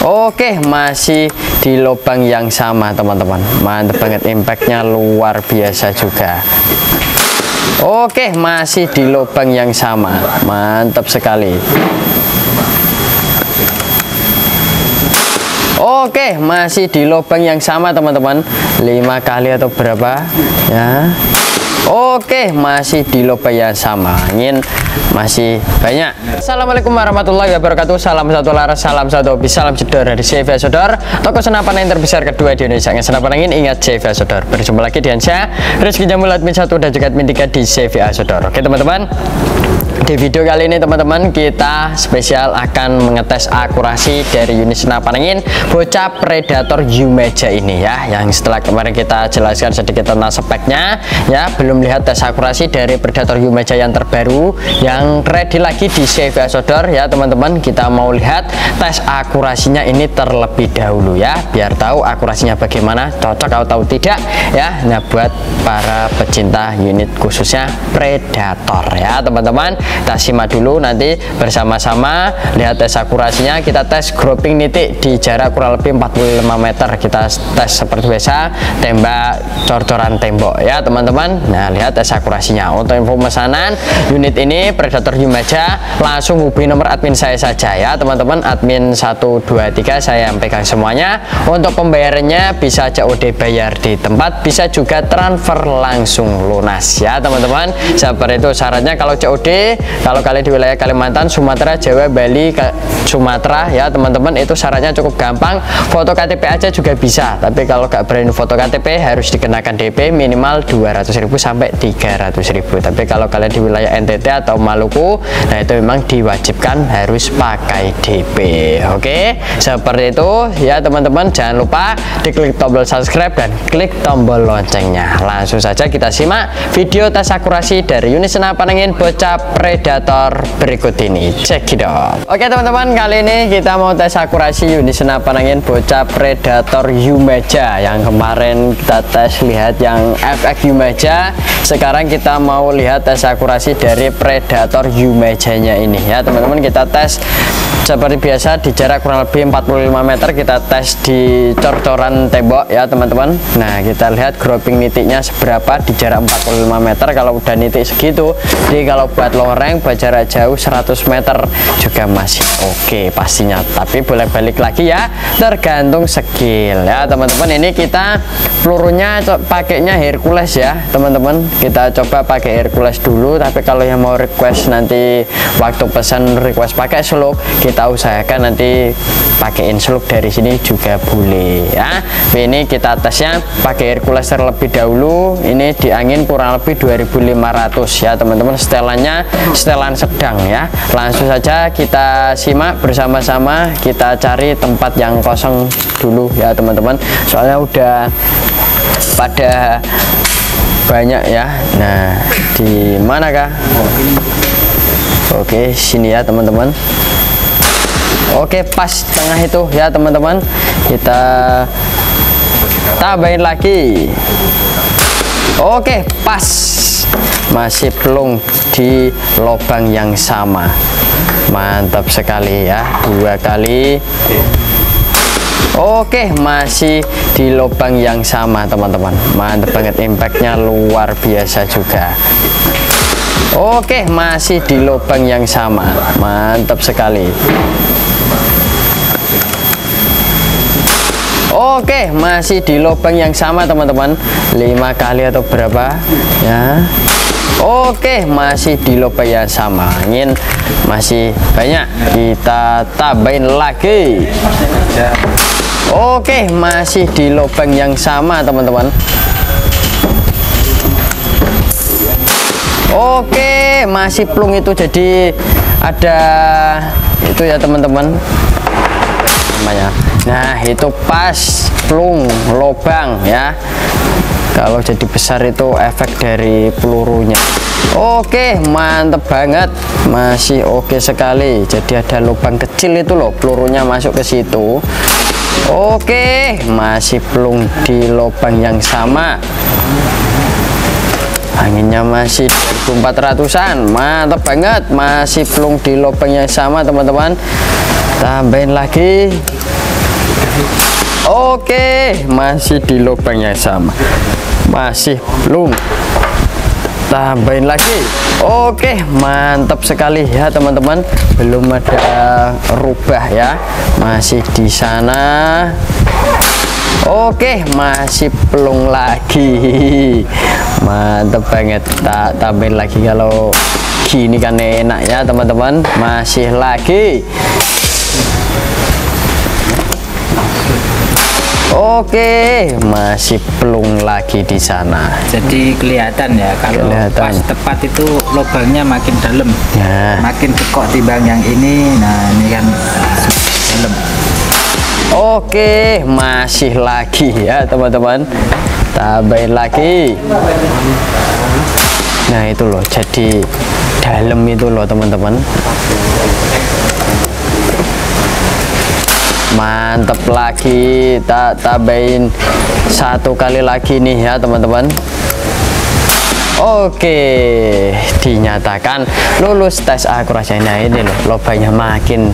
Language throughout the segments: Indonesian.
Oke, masih di lubang yang sama teman-teman. Mantap banget, impactnya luar biasa juga. Oke, masih di lubang yang sama. Mantap sekali. Oke, masih di lubang yang sama teman-teman. 5 kali atau berapa ya. Oke, masih di lubang yang sama. Angin masih banyak. Assalamualaikum warahmatullahi wabarakatuh. Salam satu laras, salam satu hobi, salam jedor dari CV Sodor, toko senapan angin terbesar kedua di Indonesia. Senapan angin, ingat CV Sodor. Berjumpa lagi dengan saya Rizky Jamul, admin 1 dan juga admin 3 di CV Sodor. Oke teman-teman, di video kali ini teman-teman kita spesial akan mengetes akurasi dari unit senapan angin bocah Predator Yumeja ini ya, yang setelah kemarin kita jelaskan sedikit tentang speknya ya. Belum lihat tes akurasi dari Predator Yumeja yang terbaru yang ready lagi di CV Sodor ya teman-teman. Kita mau lihat tes akurasinya ini terlebih dahulu ya, biar tahu akurasinya bagaimana, cocok atau tidak ya. Nah, buat para pecinta unit khususnya Predator ya teman-teman, kita simak dulu nanti bersama-sama lihat tes akurasinya. Kita tes grouping nitik di jarak kurang lebih 45 meter. Kita tes seperti biasa, tembak cor-coran tembok ya teman-teman. Nah, lihat tes akurasinya. Untuk info pemesanan unit ini Predator Yumeja, langsung hubungi nomor admin saya saja ya teman-teman, admin 123, saya yang pegang semuanya. Untuk pembayarannya bisa COD bayar di tempat, bisa juga transfer langsung lunas ya teman-teman. Seperti itu syaratnya. Kalau COD, kalau kalian di wilayah Kalimantan, Sumatera, Jawa, Bali, Sumatera ya teman-teman, itu syaratnya cukup gampang, foto KTP aja juga bisa. Tapi kalau nggak berani foto KTP harus dikenakan DP minimal 200.000 sampai 300.000. Tapi kalau kalian di wilayah NTT atau Maluku, nah itu memang diwajibkan harus pakai DP. Oke, seperti itu ya teman-teman. Jangan lupa diklik tombol subscribe dan klik tombol loncengnya. Langsung saja kita simak video tes akurasi dari unit senapan angin bocah Predator berikut ini. Check it out. Oke teman-teman, kali ini kita mau tes akurasi unit senapan angin bocah Predator Yumeja. Yang kemarin kita tes lihat yang FX Yumeja, sekarang kita mau lihat tes akurasi dari Predator Yumejanya ini ya teman-teman. Kita tes seperti biasa di jarak kurang lebih 45 meter. Kita tes di cor-coran tembok ya teman-teman. Nah, kita lihat grouping nitiknya seberapa di jarak 45 meter. Kalau udah nitik segitu, jadi kalau buat long range, buat jarak jauh 100 meter juga masih oke pastinya. Tapi boleh balik lagi ya, tergantung skill ya teman-teman. Ini kita pelurunya pakainya Hercules ya teman-teman. Kita coba pakai Hercules dulu, tapi kalau yang mau request nanti waktu pesan request pakai slug, kita usahakan nanti pakaiin slug dari sini juga boleh ya. Ini kita tesnya pakai Hercules terlebih dahulu. Ini di angin kurang lebih 2500 ya teman-teman. Setelannya setelan sedang ya. Langsung saja kita simak bersama-sama. Kita cari tempat yang kosong dulu ya teman-teman, soalnya udah pada banyak ya. Nah, di manakah? Oke, sini ya teman-teman. Oke, pas tengah itu ya teman-teman. Kita tambahin lagi. Oke, pas, masih pelung di lubang yang sama. Mantap sekali ya, 2 kali. Oke, masih di lubang yang sama teman-teman. Mantap banget, impactnya luar biasa juga. Oke, masih di lubang yang sama. Mantap sekali. Oke, masih di lubang yang sama teman-teman. 5 kali atau berapa ya. Oke, masih di lubang yang sama. Angin masih banyak. Kita tambahin lagi. Oke, masih di lubang yang sama teman-teman. Oke, masih plung itu, jadi ada itu ya teman-teman namanya. Nah, itu pas plung lubang ya. Kalau jadi besar itu efek dari pelurunya. Oke, mantep banget, masih oke sekali. Jadi ada lubang kecil itu loh, pelurunya masuk ke situ. Oke, masih plung di lubang yang sama. Anginnya masih 2400-an, mantap banget, masih plung di lubang yang sama teman-teman. Tambahin lagi. Oke, masih di lubang yang sama, masih belum, tambahin lagi. Oke, mantap sekali ya teman-teman, belum ada rubah ya, masih di sana. Oke, masih pelung lagi, mantap banget. Tak tambahin lagi, kalau gini kan enak ya teman-teman. Masih lagi. Oke, masih pelung lagi di sana. Jadi kelihatan ya kalau pas tepat itu lubangnya makin dalam, ya. Makin bekok timbang yang ini. Nah ini kan dalam. Oke, masih lagi ya teman-teman, tambahin lagi. Nah itu loh, jadi dalam itu loh teman-teman. Mantap lagi, tak tambahin satu kali lagi nih ya teman-teman. Oke, dinyatakan lulus tes akurasi. Nah ini loh, lubangnya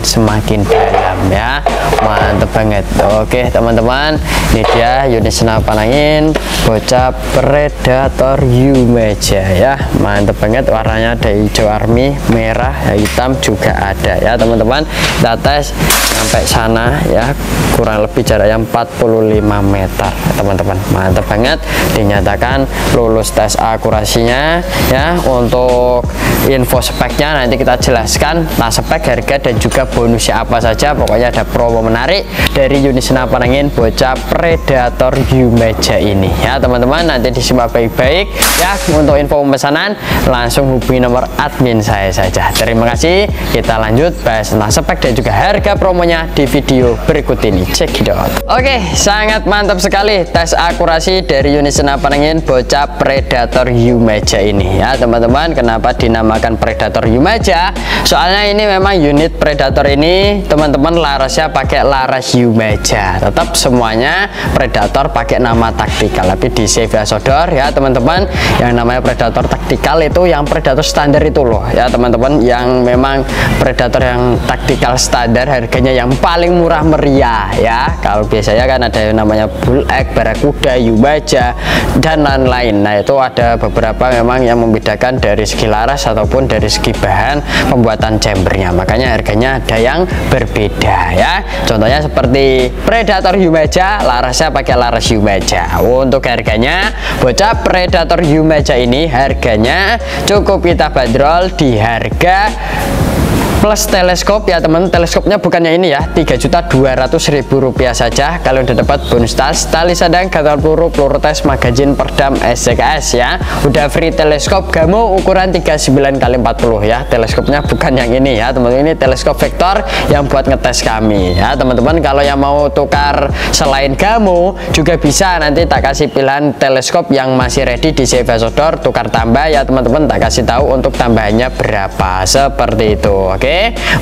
semakin dalam ya, mantep banget. Oke teman-teman, ini dia unit senapan angin bocah predator Yumeja ya, mantep banget. Warnanya ada hijau army, merah, hitam juga ada ya teman-teman. Kita tes sampai sana ya, kurang lebih jaraknya 45 meter teman-teman, mantep banget. Dinyatakan lulus tes akurasi ya. Untuk info speknya nanti kita jelaskan, nah spek, harga, dan juga bonusnya apa saja. Pokoknya ada promo menarik dari unit senapan angin bocah predator Yumeja ini ya teman-teman. Nanti disimak baik-baik ya. Untuk info pemesanan langsung hubungi nomor admin saya saja. Terima kasih. Kita lanjut bahas tentang spek dan juga harga promonya di video berikut ini. Cekidot. Oke, sangat mantap sekali tes akurasi dari unit senapan angin bocah predator Yumeja ini ya teman-teman. Kenapa dinamakan predator Yumeja? Soalnya ini memang unit predator ini teman-teman larasnya pakai laras Yumeja. Tetap semuanya predator pakai nama taktikal, tapi di save ya sodor ya teman-teman. Yang namanya predator taktikal itu yang predator standar itu loh ya teman-teman, yang memang predator yang taktikal standar harganya yang paling murah meriah ya. Kalau biasanya kan ada yang namanya Bull Egg, Barakuda, Yumeja, dan lain-lain. Nah itu ada beberapa memang yang membedakan dari segi laras ataupun dari segi bahan pembuatan chambernya, makanya harganya ada yang berbeda ya. Contohnya seperti predator Yumeja, larasnya pakai laras Yumeja. Untuk harganya bocah predator Yumeja ini harganya cukup kita bandrol di harga plus teleskop ya teman. Teleskopnya bukannya ini ya, Rp3.200.000 saja. Kalian udah dapat bonus tas, tali sadang, gatal peluru, peluru tes, magazin, perdam, SCKS ya. Udah free teleskop Gamo ukuran 39x40 ya. Teleskopnya bukan yang ini ya teman-teman, ini teleskop vektor yang buat ngetes kami ya teman-teman. Kalau yang mau tukar selain Gamo juga bisa, nanti tak kasih pilihan teleskop yang masih ready di CV Sodor, tukar tambah ya teman-teman. Tak kasih tahu untuk tambahannya berapa, seperti itu. Oke,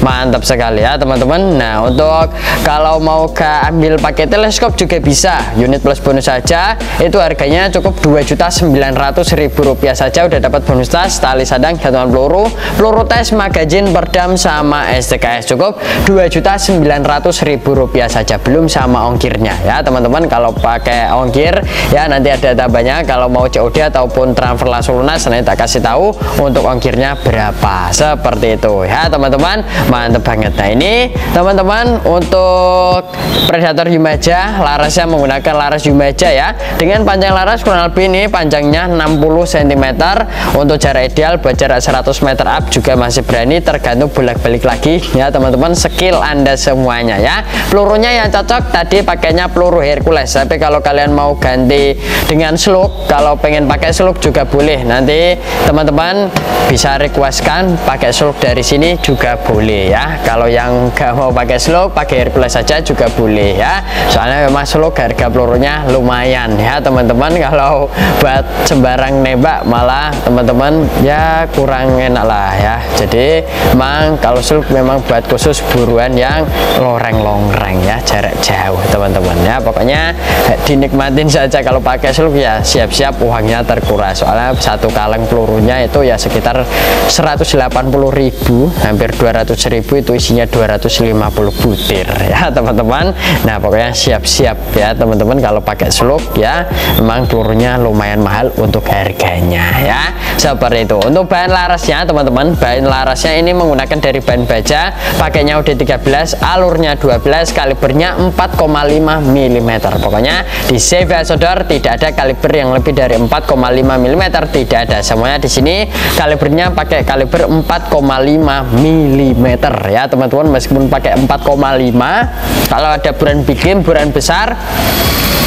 mantap sekali ya teman-teman. Nah untuk kalau mau ambil pakai teleskop juga bisa, unit plus bonus saja itu harganya cukup Rp2.900.000 saja. Udah dapat bonus tas, tali sadang, gantungan peluru, peluru tes, magazin, perdam, sama STKS. Cukup Rp2.900.000 saja, belum sama ongkirnya ya teman-teman. Kalau pakai ongkir ya nanti ada tambahnya. Kalau mau COD ataupun transfer langsung lunas, nanti tak kasih tahu untuk ongkirnya berapa, seperti itu ya teman-teman. Mantap banget. Nah ini teman-teman untuk predator Yumeja larasnya menggunakan laras Yumeja ya, dengan panjang laras kurang lebih ini panjangnya 60 cm. Untuk jarak ideal buat jarak 100 meter up juga masih berani, tergantung bolak-balik lagi ya teman-teman, skill Anda semuanya ya. Pelurunya yang cocok tadi pakainya peluru Hercules, tapi kalau kalian mau ganti dengan slug, kalau pengen pakai slug juga boleh. Nanti teman-teman bisa requestkan pakai slug dari sini juga boleh ya. Kalau yang gak mau pakai slug, pakai Hercules saja juga boleh ya. Soalnya memang slug harga pelurunya lumayan ya teman-teman. Kalau buat sembarang nembak malah teman-teman ya kurang enak lah ya. Jadi memang kalau slug memang buat khusus buruan yang loreng-loreng ya, jarak jauh teman-teman ya. Pokoknya dinikmatin saja. Kalau pakai slug ya siap-siap uangnya terkuras, soalnya satu kaleng pelurunya itu ya sekitar 180.000, hampir 200.000 itu isinya 250 butir ya teman-teman. Nah pokoknya siap-siap ya teman-teman kalau pakai slug ya, memang pelurunya lumayan mahal untuk harganya ya, seperti itu. Untuk bahan larasnya teman-teman, bahan larasnya ini menggunakan dari bahan baja, pakainya udah 13, alurnya 12, kalibernya 4,5 mm. Pokoknya di save ya saudara, tidak ada kaliber yang lebih dari 4,5 mm, tidak ada. Semuanya di sini kalibernya pakai kaliber 4,5 mm ya teman-teman. Meskipun pakai 4,5, kalau ada buran bikin, buran besar,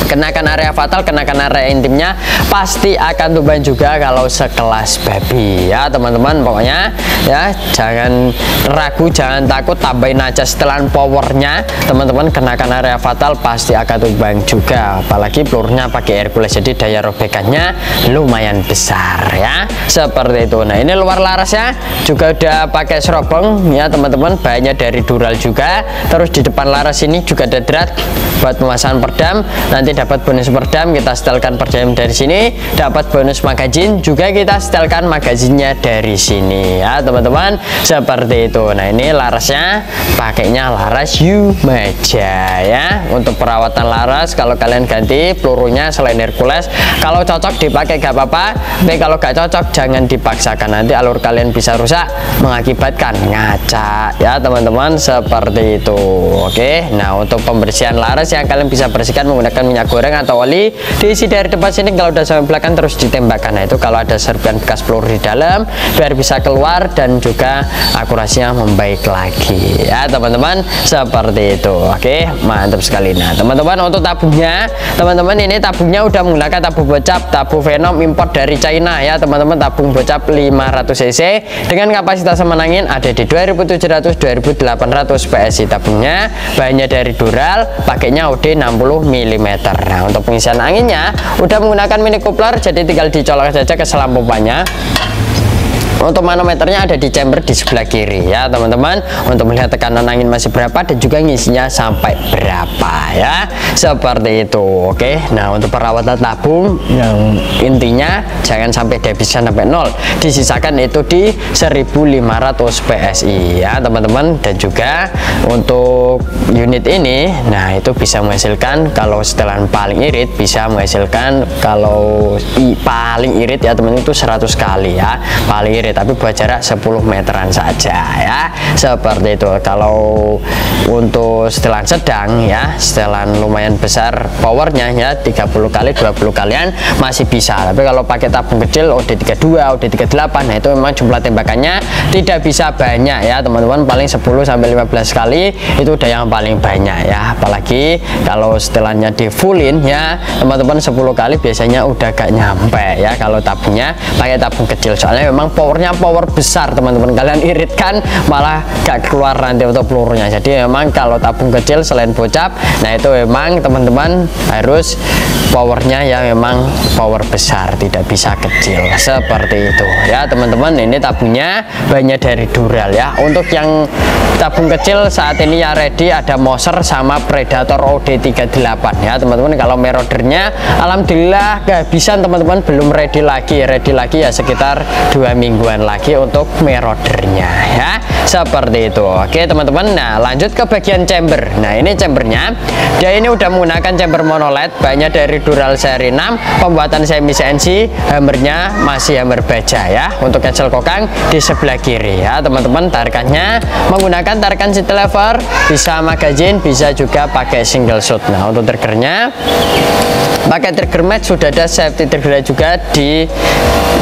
kenakan area fatal, kenakan area intimnya pasti akan tumbang juga kalau sekelas babi ya teman-teman. Pokoknya ya jangan ragu, jangan takut, tambahin aja setelan powernya teman-teman, kenakan area fatal pasti akan tumbang juga, apalagi pelurunya pakai Hercules, jadi daya robekannya lumayan besar ya, seperti itu. Nah ini luar larasnya juga udah pakai serobong ya teman-teman, bahannya dari Dural juga. Terus di depan laras ini juga ada drat buat pemasangan perdam, nanti dapat bonus perdam, kita setelkan perdam dari sini, dapat bonus magazin juga, kita setelkan magazinnya dari sini ya teman-teman, seperti itu. Nah ini larasnya pakainya laras Yumaja ya. Untuk perawatan laras, kalau kalian ganti pelurunya selain Hercules, kalau cocok dipakai gak apa-apa, tapi kalau gak cocok jangan dipaksakan, nanti alur kalian bisa rusak mengakibatkan ngaca ya teman-teman, seperti itu. Oke, nah untuk pembersihan laras yang kalian bisa bersihkan menggunakan minyak goreng atau oli, diisi dari depan sini, kalau udah sampai belakang terus ditembakkan. Nah itu kalau ada serpihan bekas peluru di dalam biar bisa keluar dan juga akurasinya membaik lagi ya teman-teman, seperti itu. Oke, mantap sekali. Nah teman-teman untuk tabungnya, teman-teman ini tabungnya udah menggunakan tabung bocap, tabung Venom import dari China ya teman-teman, tabung bocap 500 cc dengan kapasitas menangin ada di 2700-2800 PSI. tabungnya bahannya dari Dural, pakainya OD 60 mm. Nah untuk pengisian anginnya udah menggunakan mini coupler, jadi tinggal dicolok saja ke selang pompanya. Untuk manometernya ada di chamber di sebelah kiri ya teman-teman, untuk melihat tekanan angin masih berapa dan juga ngisinya sampai berapa ya, seperti itu. Oke, nah untuk perawatan tabung yang intinya jangan sampai dihabiskan sampai nol, disisakan itu di 1500 PSI ya teman-teman. Dan juga untuk unit ini, nah itu bisa menghasilkan, kalau setelan paling irit bisa menghasilkan, kalau paling irit ya teman, itu 100 kali ya paling irit, tapi buat jarak 10 meteran saja ya, seperti itu. Kalau untuk setelan sedang ya, setelan lumayan besar powernya ya, 30 kali 20 kalian masih bisa. Tapi kalau pakai tabung kecil OD32 OD38, nah itu memang jumlah tembakannya tidak bisa banyak ya teman-teman, paling 10 sampai 15 kali itu udah yang paling banyak ya. Apalagi kalau setelannya di fullin ya teman-teman, 10 kali biasanya udah gak nyampe ya kalau tabungnya pakai tabung kecil, soalnya memang power besar teman-teman, kalian iritkan malah gak keluar nanti untuk pelurunya. Jadi memang kalau tabung kecil selain bocap, nah itu memang teman-teman harus powernya yang memang power besar, tidak bisa kecil, seperti itu ya teman-teman. Ini tabungnya banyak dari Dural ya. Untuk yang tabung kecil saat ini ya ready, ada Moser sama Predator OD38 ya teman-teman. Kalau Maraudernya alhamdulillah kehabisan teman-teman, belum ready lagi ya sekitar 2 mingguan lagi untuk Maraudernya ya, seperti itu. Oke teman-teman, nah lanjut ke bagian chamber. Nah ini chambernya, dia ini udah menggunakan chamber monoled, banyak dari Dural seri 6, pembuatan semi CNC, hammernya masih hammer baja ya. Untuk cancel kokang di sebelah kiri ya teman-teman. Tarikannya menggunakan tarikan seat lever, bisa magazine, bisa juga pakai single shot. Nah untuk triggernya pakai trigger match, sudah ada safety trigger juga di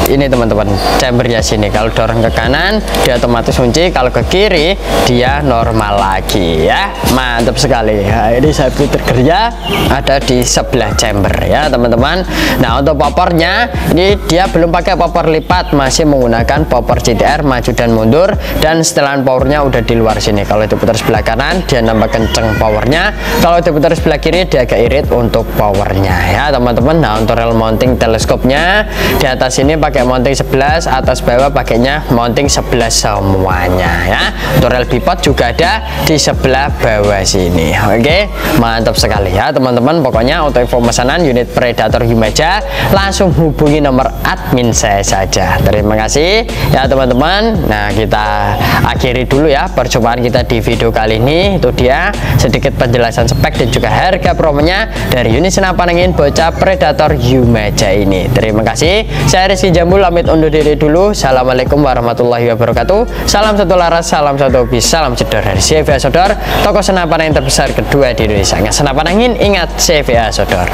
ini teman-teman, chambernya sini. Kalau dorong ke kanan dia otomatis kunci, kalau ke kiri dia normal lagi ya, mantap sekali. Nah, ini safety triggernya ada di sebelah chamber ya teman-teman. Nah untuk popornya ini dia belum pakai popor lipat, masih menggunakan popor CTR maju dan mundur, dan setelan powernya udah di luar sini. Kalau diputar sebelah kanan dia nambah kenceng powernya, kalau diputar sebelah kiri dia agak irit untuk powernya ya teman-teman. Nah untuk rail mounting teleskopnya di atas ini pakai mounting 11, atas bawah bawah pakainya mounting 11 semuanya ya. Untuk rel bipod juga ada di sebelah bawah sini. Oke, mantap sekali ya teman-teman. Pokoknya untuk info pemesanan unit Predator Himaja langsung hubungi nomor admin saya saja. Terima kasih ya teman-teman. Nah, kita akhiri dulu ya perjumpaan kita di video kali ini. Itu dia sedikit penjelasan spek dan juga harga promonya dari unit senapan angin bocah Predator Himaja ini. Terima kasih. Saya Rizky Jambul pamit undur diri dulu. Assalamualaikum warahmatullahi wabarakatuh. Salam satu laras, salam satu hobi, salam jedor dari CVA Sodor, toko senapan angin terbesar kedua di Indonesia. Ingat senapan angin, ingat CVA Sodor.